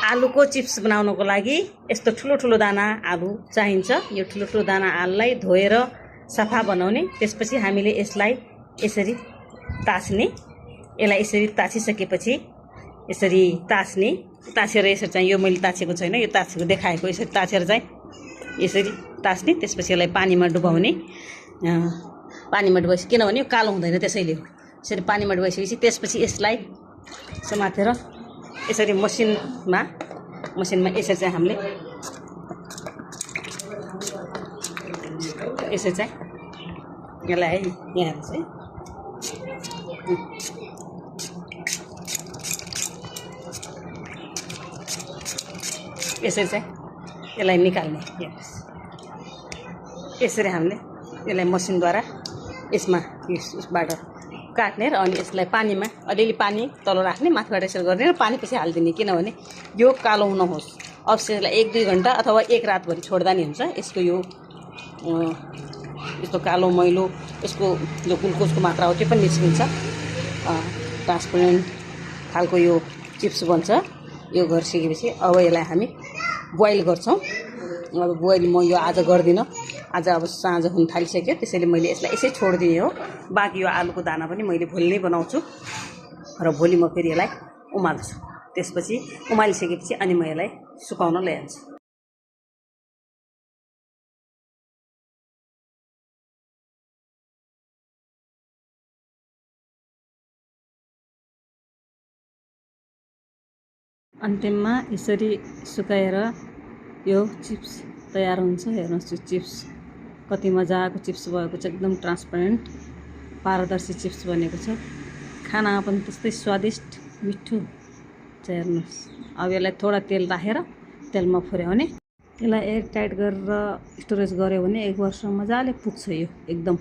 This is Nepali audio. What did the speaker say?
आलुको चिप्स बनाउनको लागि यस्तो ठुलो दाना आलु चाहिन्छ। यो ठुलो दाना आलुलाई धोएर सफा बनाउने, त्यसपछि हामीले यसलाई यसरी ताछ्ने। यसलाई यसरी ताछिसकेपछि यसरी ताछेर यसरी चाहिँ यो मैले ताछेको छैन, यो ताछेको देखाएको, यसरी ताछेर चाहिँ यसरी ताछ्ने। त्यसपछि यसलाई पानीमा डुबाउने। पानीमा डुबाएपछि, किनभने यो कालो हुँदैन त्यसैले हो। यसरी पानीमा डुबाइसकेपछि त्यसपछि यसलाई समातेर यसरी मसिनमा यसरी चाहिँ हामीले यसरी चाहिँ यसलाई यहाँ चाहिँ यसरी चाहिँ यसलाई निकाल्ने। यसरी हामीले यसलाई मसिनद्वारा यसबाट काट्ने र अनि यसलाई पानीमा अलिअलि पानी तल राख्ने, माथिबाट यसरी गर्ने र पानी पछि हालिदिने, किनभने यो कालो नहोस्। अवश्य यसलाई 1-2 घन्टा अथवा 1 रातभरि छोड्दा नि हुन्छ। यसको यो यस्तो कालो मैलो यसको जो ग्लुकोजको मात्रा हो त्यो पनि निस्किन्छ। ट्रान्सपेरेन्ट खालको यो चिप्स बन्छ। यो गरिसकेपछि अब यसलाई हामी बोइल गर्छौँ। अब बोइल म यो आज गर्दिनँ, आज अब साँझ हुन थालिसक्यो, त्यसैले मैले यसलाई यसै छोडिदिने हो। बाँकी यो आलुको दाना पनि मैले भोलि नै बनाउँछु र भोलि म फेरि यसलाई उमाल्छु। त्यसपछि उमालिसकेपछि अनि म यसलाई सुकाउन लैजान्छु। अन्तिममा यसरी सुकाएर यो चिप्स तयार हुन्छ। हेर्नुहोस् यो चिप्स कति मजाको चिप्स भएको छ, एकदम ट्रान्सपेरेन्ट पारदर्शी चिप्स बनेको छ। खानामा पनि त्यस्तै स्वादिष्ट मिठो छ। हेर्नुहोस् अब यसलाई थोडा तेल राखेर तेलमा फुर्याउने। यसलाई एयर टाइट गरेर स्टोरेज गर्यो भने 1 वर्ष मजाले पुग्छ यो एकदम।